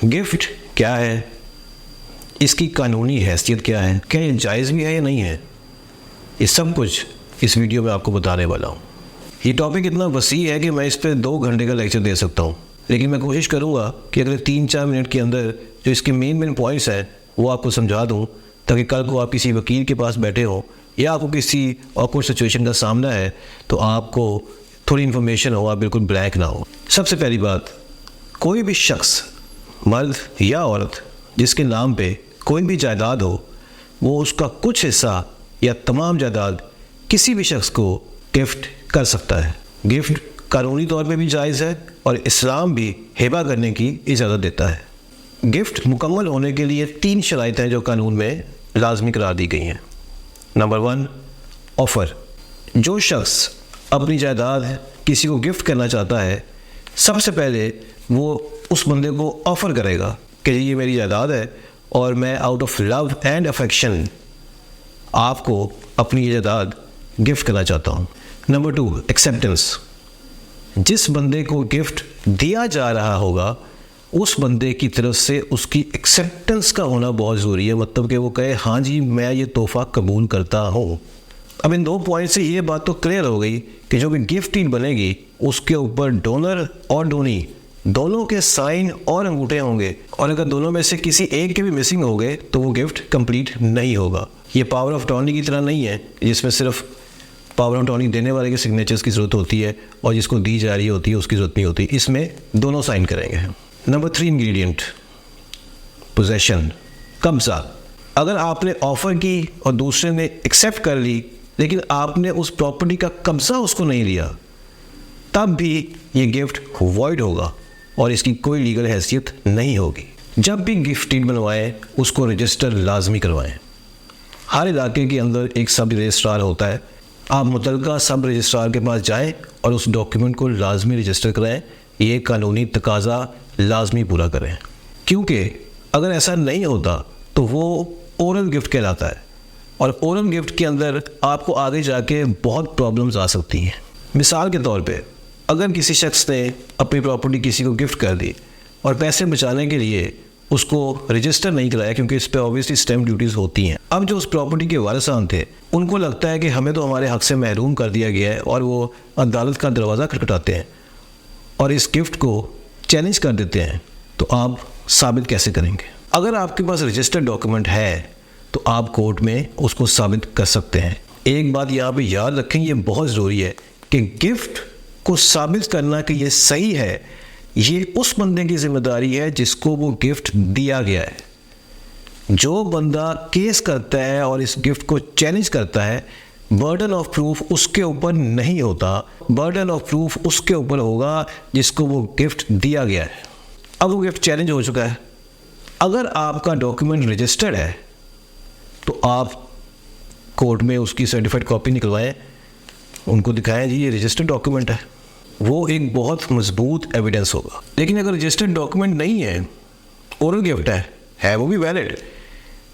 Gift क्या है, इसकी कानूनी हैसियत क्या है, क्या ये जायज़ भी है या नहीं है, ये सब कुछ इस वीडियो में आपको बताने वाला हूँ। ये टॉपिक इतना वसी है कि मैं इस पर 2 घंटे का लेक्चर दे सकता हूँ, लेकिन मैं कोशिश करूँगा कि अगले 3-4 मिनट के अंदर जो इसके मेन पॉइंट्स हैं वो आपको समझा दूँ, ताकि कल को आप किसी वकील के पास बैठे हो या आपको किसी ऑकवर्ड सिचुएशन का सामना है तो आपको थोड़ी इन्फॉर्मेशन हो, आप बिल्कुल ब्लैंक ना हो। सबसे पहली बात, कोई भी शख्स, मर्द या औरत, जिसके नाम पे कोई भी जायदाद हो, वो उसका कुछ हिस्सा या तमाम जायदाद किसी भी शख्स को गिफ्ट कर सकता है। गिफ्ट कानूनी तौर पे भी जायज़ है और इस्लाम भी हिबा करने की इजाज़त देता है। गिफ्ट मुकम्मल होने के लिए 3 शराइत हैं जो कानून में लाजमी करार दी गई हैं। Number 1, offer. जो शख्स अपनी जायदाद किसी को गिफ्ट करना चाहता है, सबसे पहले वो उस बंदे को ऑफ़र करेगा कि ये मेरी जायदाद है और मैं out of love and affection आपको अपनी ये जायदाद गिफ्ट करना चाहता हूँ। Number 2, acceptance. जिस बंदे को गिफ्ट दिया जा रहा होगा उस बंदे की तरफ से उसकी एक्सेप्टेंस का होना बहुत ज़रूरी है, मतलब कि वो कहे हाँ जी मैं ये तोहफ़ा कबूल करता हूँ। अब इन 2 पॉइंट से ये बात तो क्लियर हो गई कि जो भी गिफ्ट डीड बनेगी उसके ऊपर डोनर और डोनी दोनों के साइन और अंगूठे होंगे, और अगर दोनों में से किसी एक के भी मिसिंग हो गए तो वो गिफ्ट कंप्लीट नहीं होगा। ये पावर ऑफ अटॉर्नी की तरह नहीं है जिसमें सिर्फ पावर ऑफ अटॉर्नी देने वाले के सिग्नेचर्स की ज़रूरत होती है और जिसको दी जा रही होती है उसकी ज़रूरत नहीं होती। इसमें दोनों साइन करेंगे। नंबर 3 इंग्रेडिएंट, पोजेशन, कब्ज़ा। अगर आपने ऑफ़र की और दूसरे ने एक्सेप्ट कर ली लेकिन आपने उस प्रॉपर्टी का कब्ज़ा उसको नहीं लिया, तब भी ये गिफ्ट वॉइड होगा और इसकी कोई लीगल हैसियत नहीं होगी। जब भी गिफ्ट डीड बनवाएं उसको रजिस्टर लाजमी करवाएं। हर इलाके के अंदर एक सब रजिस्ट्रार होता है, आप मुतलका सब रजिस्ट्रार के पास जाएं और उस डॉक्यूमेंट को लाजमी रजिस्टर कराएं। ये कानूनी तकाजा लाजमी पूरा करें, क्योंकि अगर ऐसा नहीं होता तो वो ओरल गिफ्ट कहलाता है और ओरल गिफ्ट के अंदर आपको आगे जाके बहुत प्रॉब्लम्स आ सकती हैं। मिसाल के तौर पे, अगर किसी शख्स ने अपनी प्रॉपर्टी किसी को गिफ्ट कर दी और पैसे बचाने के लिए उसको रजिस्टर नहीं कराया, क्योंकि इस पर ऑब्वियसली स्टैम्प ड्यूटीज़ होती हैं। अब जो उस प्रॉपर्टी के वारिसान थे उनको लगता है कि हमें तो हमारे हक़ से महरूम कर दिया गया है और वो अदालत का दरवाज़ा खटखटाते हैं और इस गिफ्ट को चैलेंज कर देते हैं, तो आप साबित कैसे करेंगे? अगर आपके पास रजिस्टर्ड डॉक्यूमेंट है तो आप कोर्ट में उसको साबित कर सकते हैं। एक बात यहाँ पे याद रखें, ये बहुत ज़रूरी है कि गिफ्ट को साबित करना कि ये सही है, ये उस बंदे की जिम्मेदारी है जिसको वो गिफ्ट दिया गया है। जो बंदा केस करता है और इस गिफ्ट को चैलेंज करता है, बर्डन ऑफ प्रूफ उसके ऊपर नहीं होता, बर्डन ऑफ प्रूफ उसके ऊपर होगा जिसको वो गिफ्ट दिया गया है। अब वो गिफ्ट चैलेंज हो चुका है। अगर आपका डॉक्यूमेंट रजिस्टर्ड है तो आप कोर्ट में उसकी सर्टिफाइड कॉपी निकलवाएं, उनको दिखाएं जी ये रजिस्टर्ड डॉक्यूमेंट है, वो एक बहुत मजबूत एविडेंस होगा। लेकिन अगर रजिस्टर्ड डॉक्यूमेंट नहीं है, ओरल गिफ्ट है वो भी वैलिड,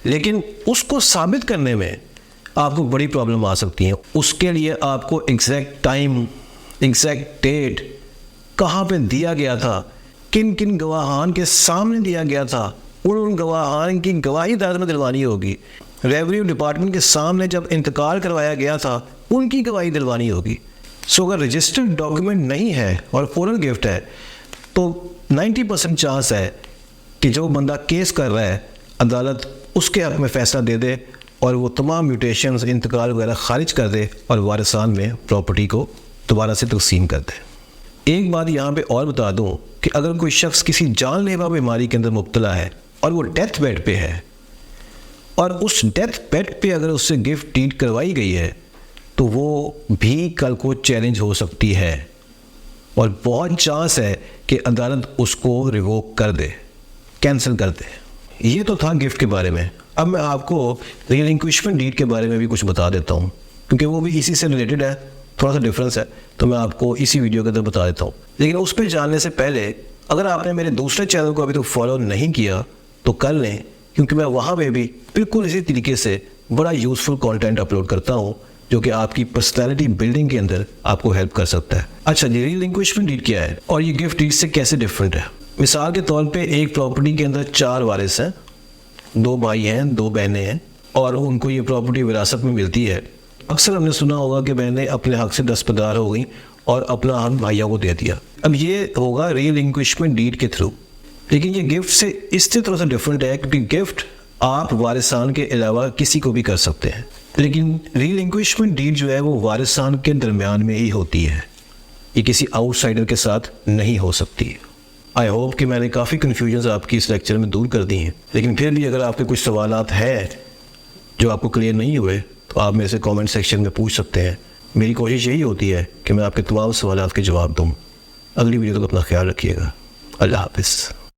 लेकिन उसको साबित करने में आपको बड़ी प्रॉब्लम आ सकती है। उसके लिए आपको एग्जैक्ट टाइम, एग्जैक्ट डेट, कहाँ पे दिया गया था, किन किन गवाहान के सामने दिया गया था, उन गवाहान की गवाही अदालत में दिलवानी होगी। रेवेन्यू डिपार्टमेंट के सामने जब इंतकाल करवाया गया था उनकी गवाही दिलवानी होगी। सो अगर रजिस्टर्ड डॉक्यूमेंट नहीं है और ओरल गिफ्ट है तो 90% चांस है कि जो बंदा केस कर रहा है अदालत उसके हक़ में फ़ैसला दे दे और वो तमाम म्यूटेशंस, इंतकाल वगैरह खारिज कर दे और वारिसान में प्रॉपर्टी को दोबारा से तकसीम कर दे। एक बात यहाँ पे और बता दूँ कि अगर कोई शख्स किसी जानलेवा बीमारी के अंदर मुब्तला है और वो डेथ बेड पे है और उस डेथ बेड पे अगर उससे गिफ्ट डीड करवाई गई है तो वो भी कल को चैलेंज हो सकती है और बहुत चांस है कि अदालत उसको रिवोक कर दे, कैंसिल कर दे। ये तो था गिफ्ट के बारे में। अब मैं आपको रिलिंक्विशमेंट डीड के बारे में भी कुछ बता देता हूँ, क्योंकि वो भी इसी से रिलेटेड है, थोड़ा सा डिफरेंस है, तो मैं आपको इसी वीडियो के अंदर बता देता हूँ। लेकिन उस पर जानने से पहले अगर आपने मेरे दूसरे चैनल को अभी तक फॉलो नहीं किया तो कर लें, क्योंकि मैं वहाँ पे भी बिल्कुल इसी तरीके से बड़ा यूज़फुल कंटेंट अपलोड करता हूँ जो कि आपकी पर्सनैलिटी बिल्डिंग के अंदर आपको हेल्प कर सकता है। अच्छा जी, रिलिंक्विशमेंट डीड क्या है और ये गिफ्ट डीड से कैसे डिफरेंट है? मिसाल के तौर पे एक प्रॉपर्टी के अंदर 4 वारिस हैं, 2 भाई हैं, 2 बहनें हैं और उनको ये प्रॉपर्टी विरासत में मिलती है। अक्सर हमने सुना होगा कि बहनें अपने हक से दस्तबरदार हो गई और अपना हक भाइयों को दे दिया। अब ये होगा रिलिंक्विशमेंट डीड के थ्रू, लेकिन ये गिफ्ट से इससे थोड़ा सा डिफरेंट है क्योंकि गिफ्ट आप वारिसान के अलावा किसी को भी कर सकते हैं, लेकिन रिलिंक्विशमेंट डीड जो है वो वारिसान के दरमियान में ही होती है, ये किसी आउटसाइडर के साथ नहीं हो सकती। आई होप कि मैंने काफ़ी कन्फ्यूजन्स आपकी इस लेक्चर में दूर कर दी हैं, लेकिन फिर भी अगर आपके कुछ सवालात हैं जो आपको क्लियर नहीं हुए तो आप मेरे से कमेंट सेक्शन में पूछ सकते हैं। मेरी कोशिश यही होती है कि मैं आपके तमाम सवालात के जवाब दूँ। अगली वीडियो तक अपना ख्याल रखिएगा। अल्लाह हाफ़िज़।